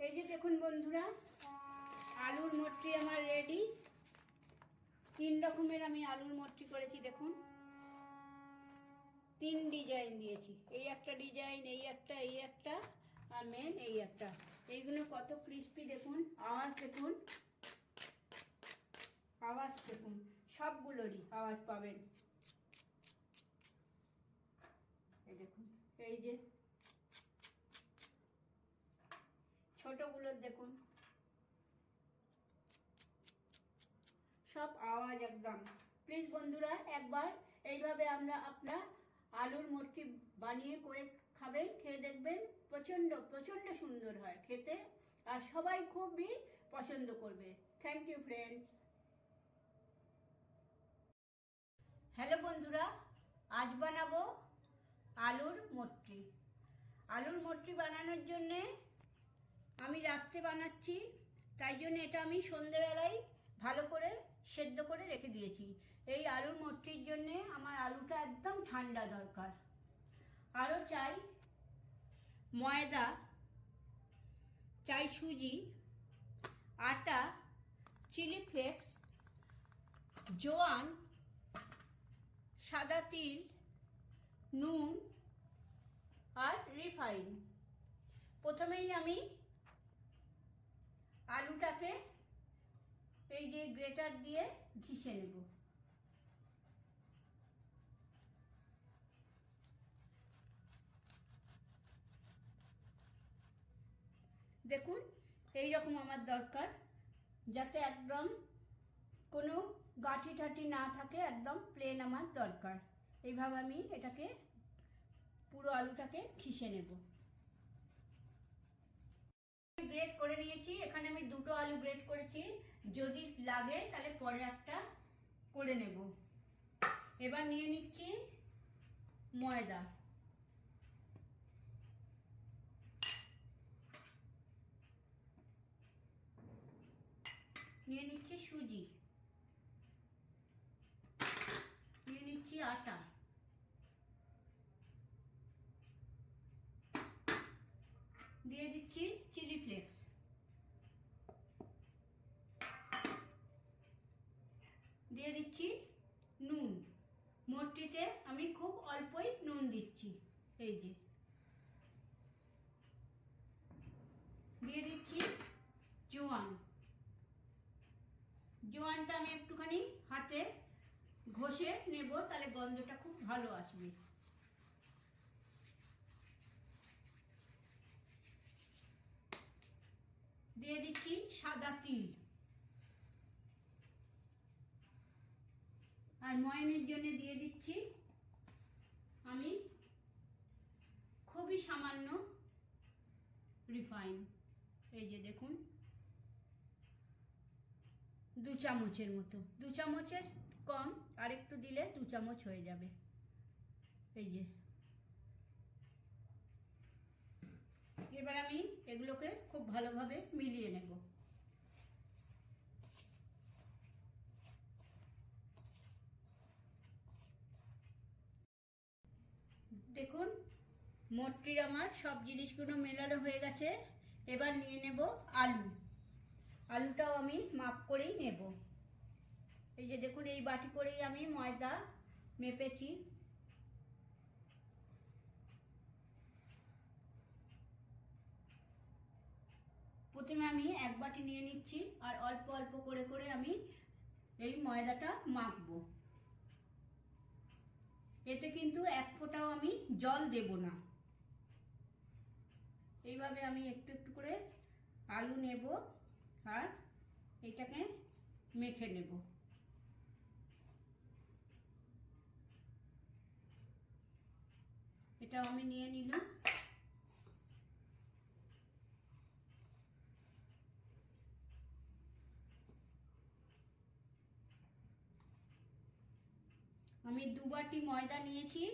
এই যে দেখুন বন্ধুরা, আলুর মটরি আমার রেডি। 3 রকমের আমি আলুর মটরি করেছি। দেখুন 3 ডিজাইন দিয়েছি। এই একটা ডিজাইন, এই একটা আর মেন এই একটা। এইগুলো কত ক্রিস্পি দেখুন, আওয়াজ দেখুন, আওয়াজ দেখুন, সবগুলোরই আওয়াজ পাবেন। এই দেখুন, এই যে ছোটগুলোর দেখুন, সব আওয়াজ একদম। প্লিজ বন্ধুরা, একবার এইভাবে আপনারা আলুর মটরি বানিয়ে করে খাবেন, খেয়ে দেখবেন। প্রচণ্ড প্রচণ্ড সুন্দর হয় খেতে, আর সবাই খুবই পছন্দ করবে। Thank you friends. হ্যালো বন্ধুরা, আজ বানাবো আলুর মটরি। আলুর মটরি বানানোর জন্যে আমি রাত্রে বানাচ্ছি, তাই জন্য এটা আমি সন্ধ্যেবেলায় ভালো করে সেদ্ধ করে রেখে দিয়েছি। এই আলুর মটরির জন্যে আমার আলুটা একদম ঠান্ডা দরকার। আরও চাই ময়দা, চাই সুজি, আটা, চিলি ফ্লেক্স, জোয়ান, সাদা তিল, নুন আর রিফাইন। প্রথমেই আমি আলুটাকে এই যে গ্রেটার দিয়ে ঘিষে নেব। দেখুন এই রকম আমার দরকার, যাতে একদম কোনো গাঁঠি ঠাঠি না থাকে, একদম প্লেন আমার দরকার। এইভাবে আমি এটাকে পুরো আলুটাকে ঘিষে নেব। গ্রেট করে নিয়েছি। এখানে আমি 2টো আলু গ্রেট করেছি, যদি লাগে তাহলে পরে একটা করে নেব। এবার নিয়ে নিচ্ছি ময়দা, নিয়ে নিচ্ছি সুজি, নিয়ে নিচ্ছি আটা, দিয়ে দিচ্ছি চিলি ফ্লেক্স, দিয়ে দিচ্ছি নুন। মটরিতে আমি খুব অল্পই নুন দিচ্ছি। এই যে দিয়ে দিচ্ছি জোয়ান। জোয়ানটা আমি একটুখানি হাতে ঘষে নেব, তাহলে গন্ধটা খুব ভালো আসবে। দিয়ে দিচ্ছি সাদা তিল। আর ময়ানের জন্য দিয়ে দিচ্ছি আমি খুবই সামান্য রিফাইন। এই যে দেখুন 2 চামচের মতো, 2 চামচের কম, আর একটু দিলে 2 চামচ হয়ে যাবে। এই যে এবার আমি এগুলোকে খুব ভালোভাবে মিলিয়ে নেব। দেখুন মটরির আমার সব জিনিসগুলো মেলানো হয়ে গেছে। এবার নিয়ে নেব আলু। আলুটাও আমি মাপ করেই নেব। এই যে দেখুন এই বাটি করেই আমি ময়দা মেপেছি। প্রথমে আমি 1 বাটি নিয়ে নিচ্ছি, আর অল্প অল্প করে করে আমি এই ময়দাটা মাখবো। এতে কিন্তু 1 ফোঁটাও আমি জল দেব না। এইভাবে আমি একটু একটু করে আলু নেব আর এটাকে মেখে নেব। এটাও আমি নিয়ে নিলাম। আমি 2 বাটি ময়দা নিয়েছি,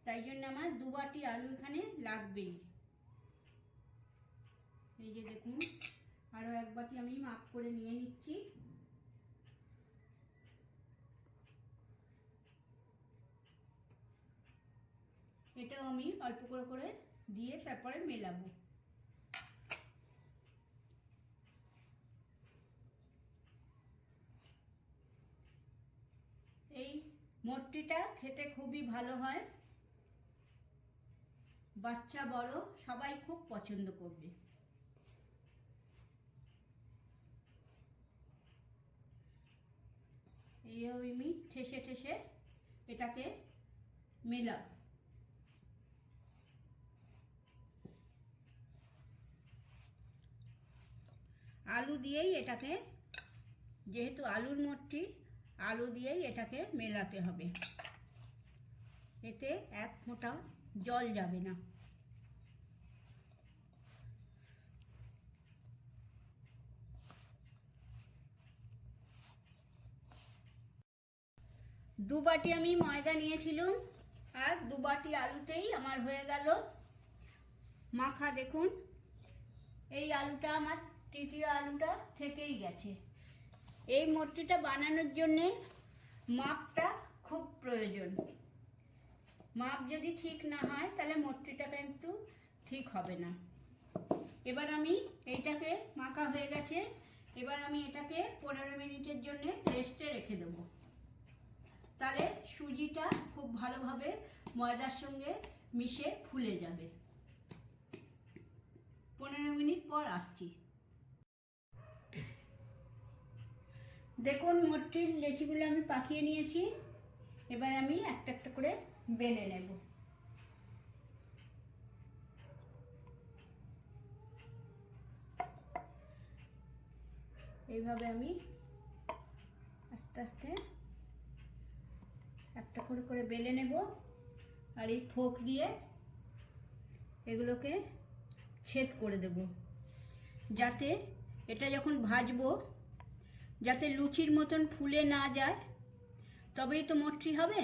তাই জন্য আমার 2 বাটি আলু এখানে লাগবেই। এই যে দেখুন আরো 1 বাটি আমি মাপ করে নিয়ে নিচ্ছি। এটাও আমি অল্প করে করে দিয়ে তারপরে মেলাবো। এই মটকিটা খেতে খুবই ভালো হয়, বাচ্চা বড় সবাই খুব পছন্দ করবে। এইভাবে আমি ঠেসে ঠেসে এটাকে মেলাবো। আলু দিয়েই এটাকে, যেহেতু আলুর মটকি, আলু দিয়েই এটাকে মেলাতে হবে, এতে এক ফোঁটা জল যাবে না। দু বাটি আমি ময়দা নিয়েছিলাম আর 2 বাটি আলুতেই আমার হয়ে গেল মাখা। দেখুন এই আলুটা আমার তৃতীয় আলুটা থেকেই গেছে। এই মটকিটা বানানোর জন্যে মাপটা খুব প্রয়োজন। মাপ যদি ঠিক না হয় তাহলে মটকিটা কিন্তু ঠিক হবে না। এবার আমি এইটাকে মাখা হয়ে গেছে, এবার আমি এটাকে 15 মিনিটের জন্য রেস্টে রেখে দেবো। তাহলে সুজিটা খুব ভালোভাবে ময়দার সঙ্গে মিশে ফুলে যাবে। 15 মিনিট পর আসছি। দেখুন মটকির লেচিগুলো আমি পাকিয়ে নিয়েছি, এবার আমি একটা একটা করে বেলে নেব। এইভাবে আমি আস্তে আস্তে একটা করে বেলে নেব, আর এই ফোক দিয়ে এগুলোকে ছেদ করে দেব, যাতে এটা যখন ভাজবো যাতে লুচির মতন ফুলে না যায়, তবেই তো মটকি হবে।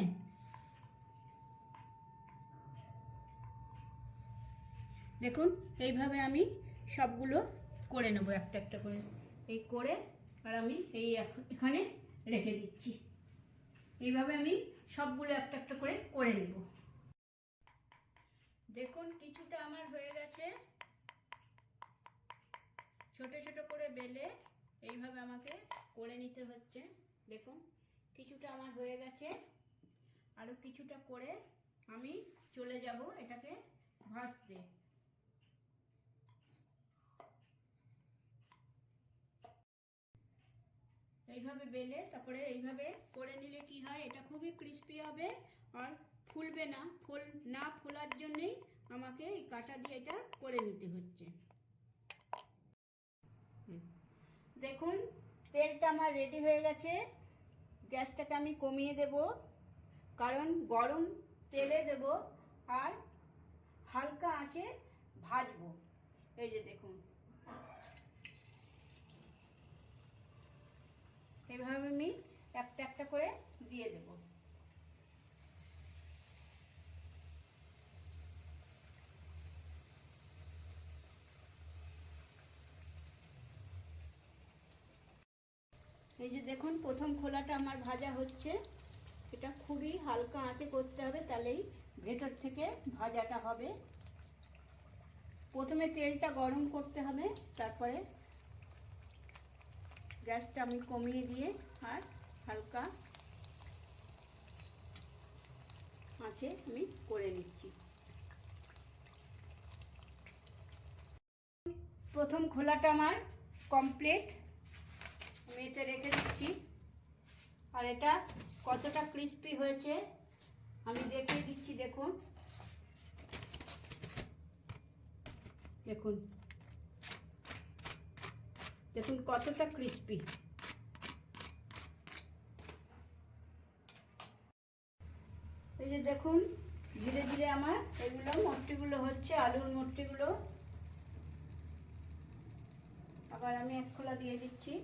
দেখুন এইভাবে আমি সবগুলো করে নেব একটা একটা করে, এই করে আর আমি এই এখানে রেখে দিচ্ছি। এইভাবে আমি সবগুলো একটা একটা করে নেব। দেখুন কিছুটা আমার হয়ে গেছে, ছোট ছোট করে বেলে এইভাবে আমাকে করে নিতে হচ্ছে। দেখুন কিছুটা আমার হয়ে গেছে, আরও কিছুটা করে আমি চলে যাব এটাকে ভাজতে। এইভাবে বেলে তারপরে এইভাবে করে নিলে কি হয়, এটা খুবই ক্রিস্পি হবে আর ফুলবে না। না ফোলার জন্যেই আমাকে এই কাঁটা দিয়ে এটা করে নিতে হচ্ছে। দেখুন তেলটা আমার রেডি হয়ে গেছে, গ্যাসটাকে আমি কমিয়ে দেব, কারণ গরম তেলে দেব আর হালকা আঁচে ভাজবো। এই যে দেখুন এভাবে আমি একটা একটা করে দিয়ে দেব। এই যে দেখুন প্রথম খোলাটা আমার ভাজা হচ্ছে, এটা খুবই হালকা আঁচে করতে হবে, তাহলেই ভেতর থেকে ভাজাটা হবে। প্রথমে তেলটা গরম করতে হবে, তারপরে গ্যাসটা আমি কমিয়ে দিয়ে আর হালকা আঁচে আমি করে নিচ্ছি। প্রথম খোলাটা আমার কমপ্লিট, আমি এতে রেখে দিচ্ছি। আর এটা কতটা ক্রিস্পি হয়েছে আমি দেখিয়ে দিচ্ছি। দেখুন দেখুন দেখুন কতটা ক্রিস্পি। এই যে দেখুন ধীরে ধীরে আমার এগুলো মটকিগুলো হচ্ছে, আলুর মটকিগুলো। আবার আমি এক খোলা দিয়ে দিচ্ছি।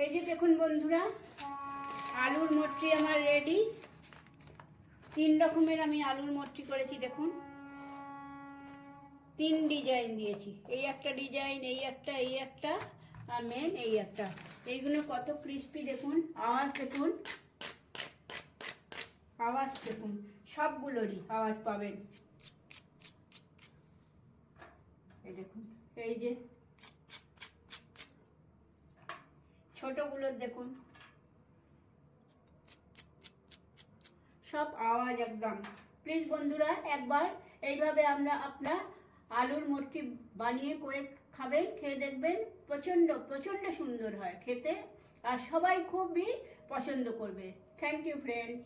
এই যে দেখুন বন্ধুরা আলুর মটরি আমার রেডি। 3 রকমের আমি আলুর মটরি করেছি, দেখুন 3 ডিজাইন দিয়েছি। এই একটা ডিজাইন, এই একটা আর মেন এই একটা। এইগুলো কত ক্রিস্পি দেখুন, আওয়াজ দেখুন, আওয়াজ দেখুন, সবগুলোরই আওয়াজ পাবেন। এই দেখুন, এই যে ছোটগুলোর দেখুন, সব আওয়াজ একদম। প্লিজ বন্ধুরা একবার এইভাবে আপনারা আলুর মটকি বানিয়ে করে খাবেন, খেয়ে দেখবেন, প্রচণ্ড প্রচণ্ড সুন্দর হয় খেতে, আর সবাই খুবই পছন্দ করবে। Thank you friends.